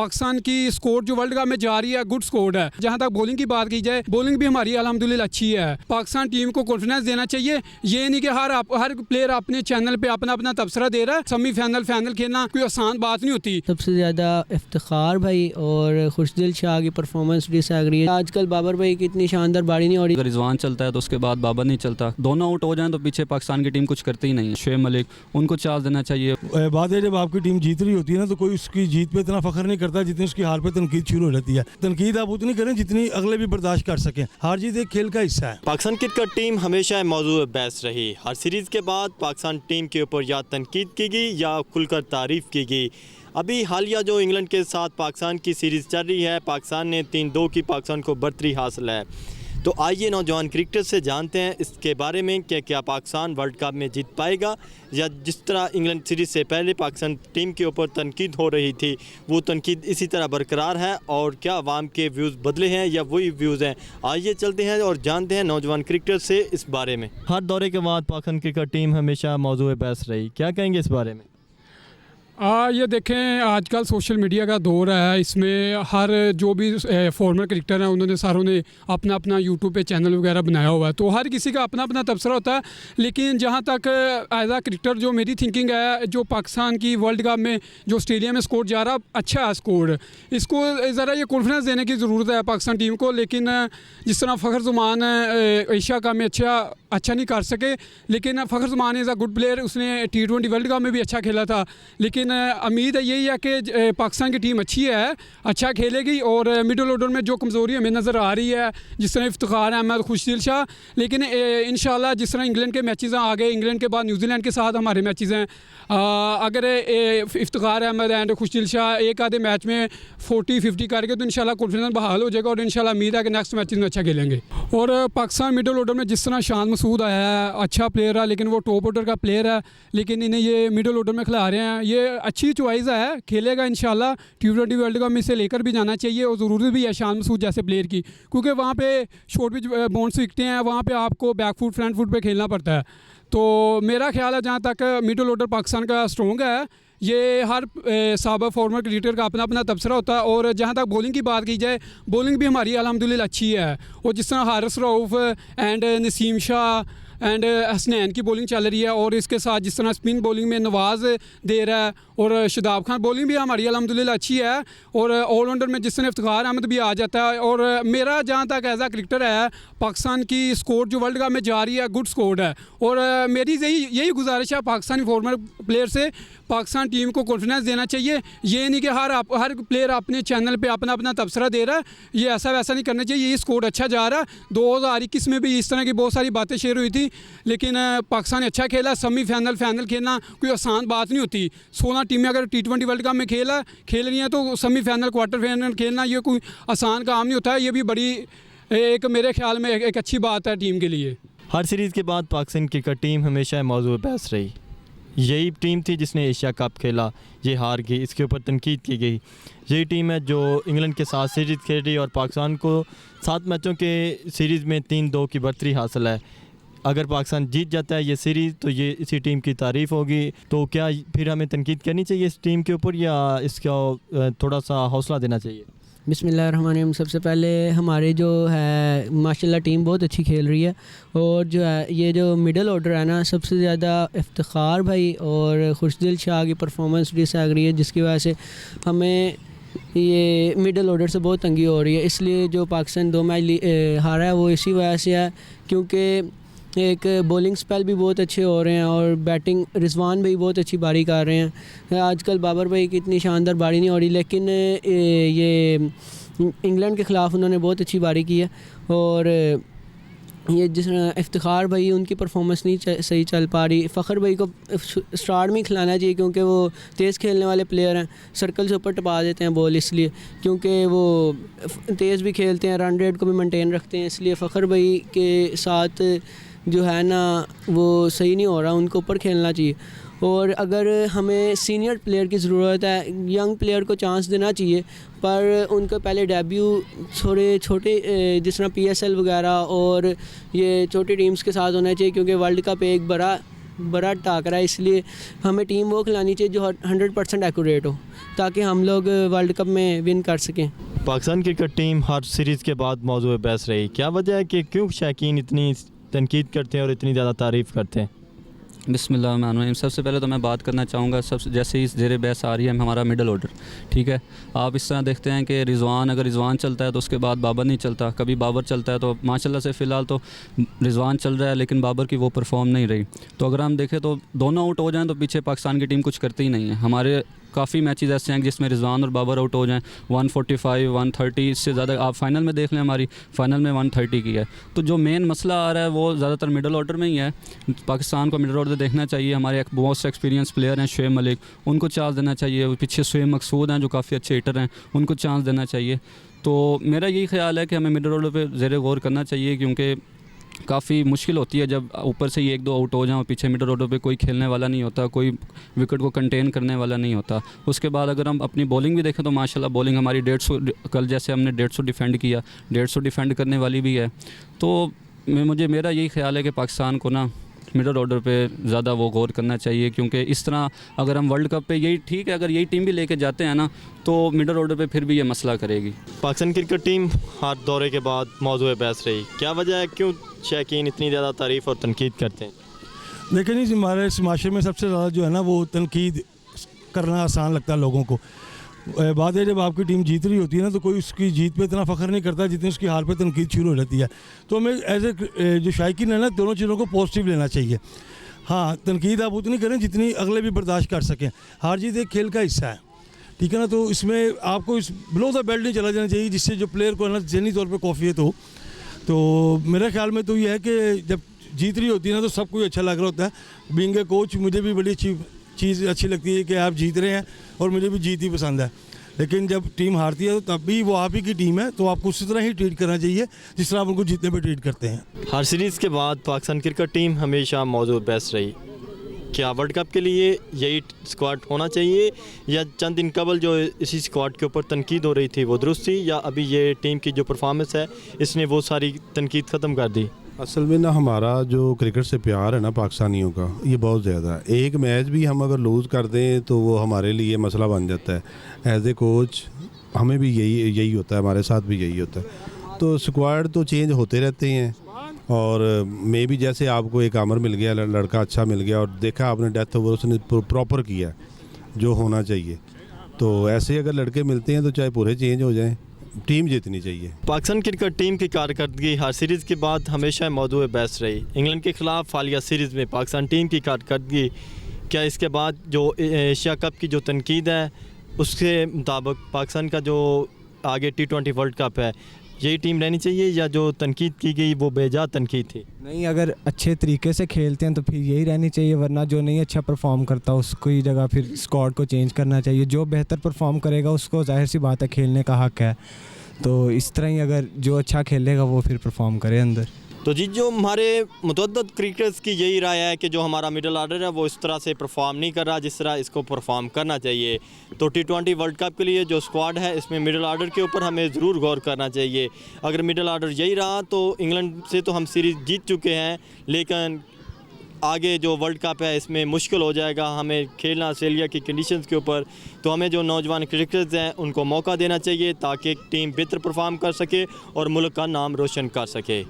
पाकिस्तान की स्कोर जो world cup में जा रही है गुड स्कोर है। जहाँ तक बॉलिंग की बात की जाए, बॉलिंग भी हमारी अल्हम्दुलिल्लाह अच्छी है। पाकिस्तान टीम को कॉन्फिडेंस देना चाहिए, ये नहीं कि हर प्लेयर अपने चैनल पे अपना अपना तबसरा दे रहा है। सेमीफाइनल फाइनल खेलना कोई आसान बात नहीं होती। सबसे ज़्यादा इफ्तिखार भाई और खुशदिल शाह की परफॉर्मेंस डिसएग्री है। आजकल बाबर भाई की इतनी शानदार बारी नहीं हो रही। अगर रिजवान चलता है तो उसके बाद बाबर नहीं चलता, दोनों आउट हो जाएं तो पीछे पाकिस्तान की टीम कुछ करती ही नहीं है। शुएब मलिक, उनको चांस देना चाहिए। बात है जब आपकी टीम जीत रही होती है ना तो कोई उसकी जीत पे इतना फख्र नहीं करता जितनी उसकी हार पे तनकीद शुरू हो जाती है। तनकीद आप उतनी करें जितनी अगले भी बर्दाश्त कर सकें। हार जीत एक खेल का हिस्सा है। पाकिस्तान क्रिकेट टीम हमेशा मौजूद बहस रही। हर सीरीज़ के बाद पाकिस्तान टीम के ऊपर या तनकीद की गई या खुलकर तारीफ़ की गई। अभी हालिया जो इंग्लैंड के साथ पाकिस्तान की सीरीज़ चल रही है, पाकिस्तान ने 3-2 की पाकिस्तान को बढ़तरी हासिल है। तो आइए नौजवान क्रिकेटर से जानते हैं इसके बारे में कि क्या पाकिस्तान वर्ल्ड कप में जीत पाएगा, या जिस तरह इंग्लैंड सीरीज़ से पहले पाकिस्तान टीम के ऊपर तनकीद हो रही थी वो तनकीद इसी तरह बरकरार है, और क्या अवाम के व्यूज़ बदले हैं या वही व्यूज़ हैं। आइए चलते हैं और जानते हैं नौजवान क्रिकेटर से इस बारे में। हर दौरे के बाद पाकिस्तान क्रिकेट टीम हमेशा मौजूद बहस रही, क्या कहेंगे इस बारे में? ये देखें, आजकल सोशल मीडिया का दौर है। इसमें हर जो भी फॉर्मर क्रिकेटर हैं उन्होंने सारों ने अपना अपना यूट्यूब पे चैनल वगैरह बनाया हुआ है, तो हर किसी का अपना अपना तबसरा होता है। लेकिन जहाँ तक एज आ क्रिकेटर जो मेरी थिंकिंग है, जो पाकिस्तान की वर्ल्ड कप में जो ऑस्ट्रेलिया में स्कोर जा रहा अच्छा है स्कोर, इसको ज़रा ये कॉन्फिडेंस देने की ज़रूरत है पाकिस्तान टीम को। लेकिन जिस तरह फ़खर ज़मान एशिया कप में अच्छा नहीं कर सके, लेकिन फ़खर ज़मान इज़ अ गुड प्लेयर। उसने T20 वर्ल्ड कप में भी अच्छा खेला था। लेकिन उम्मीद है यही है कि पाकिस्तान की टीम अच्छी है, अच्छा खेलेगी। और मिडिल ऑर्डर में जो कमज़ोरी हमें नज़र आ रही है, जिस तरह इफ्तिखार अहमद, खुशदिल शाह, लेकिन इंशाल्लाह जिस तरह इंग्लैंड के मैचेस आ गए, इंग्लैंड के बाद न्यूजीलैंड के साथ हमारे मैचेस हैं, अगर इफ्तिखार अहमद एंड खुशदिल शाह एक आधे मैच में 40-50 करके तो इंशाल्लाह कॉन्फिडेंस बहाल हो जाएगा और इंशाल्लाह उम्मीद है कि नेक्स्ट मैचेस में अच्छा खेलेंगे। और पाकिस्तान मिडिल ऑर्डर में जिस तरह शान मसूद आया है, अच्छा प्लेयर है, लेकिन वो टॉप ऑर्डर का प्लेयर है, लेकिन इन्हें ये मिडिल ऑर्डर में खिला रहे हैं। ये अच्छी चॉइस है, खेलेगा इंशाल्लाह। T20 वर्ल्ड कप में इसे लेकर भी जाना चाहिए और ज़रूरत भी है शान मसूद जैसे प्लेयर की, क्योंकि वहाँ पे शॉर्ट पिच बाउंस विकटें हैं, वहाँ पे आपको बैक फुट फ्रंट फुट पे खेलना पड़ता है। तो मेरा ख्याल है जहाँ तक मिडिल ऑर्डर पाकिस्तान का स्ट्रॉन्ग है, ये हर साबा फॉर्मर क्रिकेटर का अपना अपना तबसरा होता है। और जहाँ तक बॉलिंग की बात की जाए, बॉलिंग भी हमारी अल्हम्दुलिल्लाह अच्छी है। और जिस तरह हारिस रऊफ़ एंड नसीम शाह एंड हसनैन की बॉलिंग चल रही है, और इसके साथ जिस तरह स्पिन बॉलिंग में नवाज़ दे रहा है और शादाब खान, बॉलिंग भी हमारी अल्हम्दुलिल्लाह अच्छी है। और ऑलराउंडर में जिस तरह इफ्तिखार अहमद भी आ जाता है। और मेरा जहाँ तक एज आ क्रिकेटर है, पाकिस्तान की स्कोर जो वर्ल्ड कप में जा रही है गुड स्कोर है। और मेरी यही गुजारिश है पाकिस्तानी फॉर्मर प्लेयर से, पाकिस्तान टीम को कॉन्फिडेंस देना चाहिए, ये नहीं कि हर प्लेयर अपने चैनल पे अपना अपना तबसरा दे रहा है। ये ऐसा वैसा नहीं करना चाहिए। ये स्कोर अच्छा जा रहा है। 2021 में भी इस तरह की बहुत सारी बातें शेयर हुई थी, लेकिन पाकिस्तान अच्छा खेला। सेमीफाइनल फाइनल खेलना कोई आसान बात नहीं होती। 16 टीमें अगर T20 वर्ल्ड कप में खेल रही हैं तो सेमीफाइनल क्वार्टर फाइनल खेलना ये कोई आसान काम नहीं होता है। ये भी बड़ी एक मेरे ख्याल में एक अच्छी बात है टीम के लिए। हर सीरीज़ के बाद पाकिस्तान क्रिकेट टीम हमेशा मौजूद बहस रही। यही टीम थी जिसने एशिया कप खेला, ये हार गई, इसके ऊपर तनकीद की गई। यही टीम है जो इंग्लैंड के साथ सीरीज़ खेल रही और पाकिस्तान को 7 मैचों के सीरीज़ में 3-2 की बढ़तरी हासिल है। अगर पाकिस्तान जीत जाता है ये सीरीज़ तो ये इसी टीम की तारीफ़ होगी। तो क्या फिर हमें तनकीद करनी चाहिए इस टीम के ऊपर, या इसका थोड़ा सा हौसला देना चाहिए? बिस्मिल्लाहिर्रहमानिर्रहीम। सबसे पहले हमारे जो है माशाल्लाह टीम बहुत अच्छी खेल रही है। और जो है ये जो मिडिल ऑर्डर है ना, सबसे ज़्यादा इफ्तिखार भाई और खुशदिल शाह की परफॉर्मेंस डिसएग्री है, जिसकी वजह से हमें ये मिडिल ऑर्डर से बहुत तंगी हो रही है। इसलिए जो पाकिस्तान 2 मैच हारा है वो इसी वजह से है, क्योंकि एक बॉलिंग स्पेल भी बहुत अच्छे हो रहे हैं और बैटिंग रिजवान भाई बहुत अच्छी बारी कर रहे हैं। आजकल बाबर भाई की इतनी शानदार बारी नहीं हो रही, लेकिन ये इंग्लैंड के ख़िलाफ़ उन्होंने बहुत अच्छी बारी की है। और ये जिस इफ्तिखार भाई उनकी परफॉर्मेंस नहीं सही चल पा रही। फ़खर भाई को स्टार्ट में ही खिलाना चाहिए, क्योंकि वो तेज़ खेलने वाले प्लेयर हैं, सर्कल से ऊपर टपा देते हैं बॉल, इसलिए क्योंकि वो तेज़ भी खेलते हैं, रन रेट को भी मेंटेन रखते हैं। इसलिए फ़खर भाई के साथ जो है ना वो सही नहीं हो रहा, उनको ऊपर खेलना चाहिए। और अगर हमें सीनियर प्लेयर की ज़रूरत है, यंग प्लेयर को चांस देना चाहिए, पर उनका पहले डेब्यू थोड़े छोटे जिस तरह PSL वगैरह और ये छोटी टीम्स के साथ होना चाहिए, क्योंकि वर्ल्ड कप एक बड़ा बड़ा टाकरा है, इसलिए हमें टीम वो खिलानी चाहिए जो 100% एक्यूरेट हो, ताकि हम लोग वर्ल्ड कप में विन कर सकें। पाकिस्तान क्रिकेट टीम हर सीरीज़ के बाद मौजूद बहस रही, क्या वजह है कि क्यों शायकीन इतनी तनकीद करते हैं और इतनी ज़्यादा तारीफ़ करते हैं? बिस्मिल्लाहिर्रहमानिर्रहीम। सबसे पहले तो मैं बात करना चाहूँगा, सबसे जैसे ही ज़ेरे बहस आ रही है हमारा मिडल ऑर्डर, ठीक है। आप इस तरह देखते हैं कि अगर रिजवान चलता है तो उसके बाद बाबर नहीं चलता, कभी बाबर चलता है तो माशाल्लाह से फ़िलहाल तो रिजवान चल रहा है, लेकिन बाबर की वो परफॉर्म नहीं रही। तो अगर हम देखें तो दोनों आउट हो जाएँ तो पीछे पाकिस्तान की टीम कुछ करती ही नहीं है। हमारे काफ़ी मैचेस ऐसे हैं जिसमें रिजवान और बाबर आउट हो जाएं, 145, 130, इससे ज़्यादा आप फाइनल में देख लें, हमारी फाइनल में 130 की है। तो जो मेन मसला आ रहा है वो ज़्यादातर मिडल ऑर्डर में ही है। पाकिस्तान को मिडल ऑर्डर देखना चाहिए। हमारे एक मोस्ट एक्सपीरियंस प्लेयर हैं शुएब मलिक, उनको चांस देना चाहिए। पीछे शुएब मकसूद हैं जो काफ़ी अच्छे हिटर हैं, उनको चांस देना चाहिए। तो मेरा यही ख्याल है कि हमें मिडल ऑर्डर पर ज़ेरे गौर करना चाहिए, क्योंकि काफ़ी मुश्किल होती है जब ऊपर से ही 1-2 आउट हो जाओ, पीछे मिडल ऑर्डर पे कोई खेलने वाला नहीं होता, कोई विकेट को कंटेन करने वाला नहीं होता। उसके बाद अगर हम अपनी बॉलिंग भी देखें तो माशाल्लाह बॉलिंग हमारी 150, कल जैसे हमने 150 डिफेंड किया, 150 डिफेंड करने वाली भी है। तो मेरा यही ख्याल है कि पाकिस्तान को ना मिडल ऑर्डर पे ज़्यादा वो गौर करना चाहिए, क्योंकि इस तरह अगर हम वर्ल्ड कप पे यही ठीक है, अगर यही टीम भी लेके जाते हैं ना तो मिडल ऑर्डर पे फिर भी ये मसला करेगी। पाकिस्तान क्रिकेट टीम हर दौरे के बाद मौजूद बहस रही, क्या वजह है, क्यों शायकीन इतनी ज़्यादा तारीफ़ और तनकीद करते हैं? देखिए नहीं, हमारे इस माशरे में सबसे ज़्यादा जो है ना वो तनकीद करना आसान लगता है लोगों को। बात है जब आपकी टीम जीत रही होती है ना तो कोई उसकी जीत पे इतना फ़ख्र नहीं करता जितनी उसकी हार पे तनकीद शुरू हो जाती है। तो हमें एज ए जो शायकीन है ना दोनों चीज़ों को पॉजिटिव लेना चाहिए। हाँ, तनकीद आप उतनी करें जितनी अगले भी बर्दाश्त कर सकें। हार जीत एक खेल का हिस्सा है, ठीक है ना। तो इसमें आपको इस बिलो द बेल्ट नहीं चला जाना चाहिए जिससे जो प्लेयर को है ना ज़हनी तौर पर कौफियत हो। तो मेरे ख्याल में तो ये है कि जब जीत रही होती है ना तो सब कुछ अच्छा लग रहा होता है। बीइंग ए कोच मुझे भी बड़ी चीज़ अच्छी लगती है कि आप जीत रहे हैं और मुझे भी जीत ही पसंद है। लेकिन जब टीम हारती है तो तब भी वो आप ही की टीम है, तो आपको उसी तरह ही ट्रीट करना चाहिए जिस तरह आप उनको जीतने पे ट्रीट करते हैं। हर सीरीज़ के बाद पाकिस्तान क्रिकेट टीम हमेशा मौजूद बहस रही, क्या वर्ल्ड कप के लिए यही स्क्वाड होना चाहिए या चंद दिन कबल जो इसी स्क्वाड के ऊपर तनकीद हो रही थी वो दुरुस्त थी, या अभी ये टीम की जो परफॉर्मेंस है इसने वो सारी तनकीद ख़त्म कर दी? असल में ना हमारा जो क्रिकेट से प्यार है ना पाकिस्तानियों का, ये बहुत ज़्यादा है। एक मैच भी हम अगर लूज़ कर दें तो वो हमारे लिए मसला बन जाता है। एज ए कोच हमें भी यही होता है, हमारे साथ भी यही होता है। तो स्क्वाड तो चेंज होते रहते हैं और मे भी जैसे आपको एक आमर मिल गया, लड़का अच्छा मिल गया और देखा आपने डेथ ओवर उसने प्रॉपर किया जो होना चाहिए। तो ऐसे अगर लड़के मिलते हैं तो चाहे पूरे चेंज हो जाएँ, टीम जीतनी चाहिए। पाकिस्तान क्रिकेट टीम की कारकर्दगी हर सीरीज़ के बाद हमेशा मौजूद बहस रही। इंग्लैंड के ख़िलाफ़ हालिया सीरीज़ में पाकिस्तान टीम की कारकर्दगी, क्या इसके बाद जो एशिया कप की जो तनकीद है उसके मुताबिक पाकिस्तान का जो आगे T20 वर्ल्ड कप है यही टीम रहनी चाहिए, या जो तनकीद की गई वो बेजा तनकीद थी? नहीं, अगर अच्छे तरीके से खेलते हैं तो फिर यही रहनी चाहिए, वरना जो नहीं अच्छा परफॉर्म करता उसकी जगह फिर स्क्वाड को चेंज करना चाहिए। जो बेहतर परफॉर्म करेगा उसको जाहिर सी बात है खेलने का हक है, तो इस तरह ही अगर जो अच्छा खेलेगा वो फिर परफॉर्म करे अंदर। तो जी, जो हमारे मुतअद्दिद क्रिकेटर्स की यही राय है कि जो हमारा मिडल ऑर्डर है वो इस तरह से परफॉर्म नहीं कर रहा जिस तरह इसको परफॉर्म करना चाहिए। तो T20 वर्ल्ड कप के लिए जो स्क्वाड है इसमें मिडल ऑर्डर के ऊपर हमें ज़रूर गौर करना चाहिए। अगर मिडल ऑर्डर यही रहा तो इंग्लैंड से तो हम सीरीज़ जीत चुके हैं, लेकिन आगे जो वर्ल्ड कप है इसमें मुश्किल हो जाएगा हमें खेलना ऑस्ट्रेलिया की कंडीशंस के ऊपर। तो हमें जो नौजवान क्रिकेटर्स हैं उनको मौका देना चाहिए ताकि टीम बेहतर परफॉर्म कर सके और मुल्क का नाम रोशन कर सके।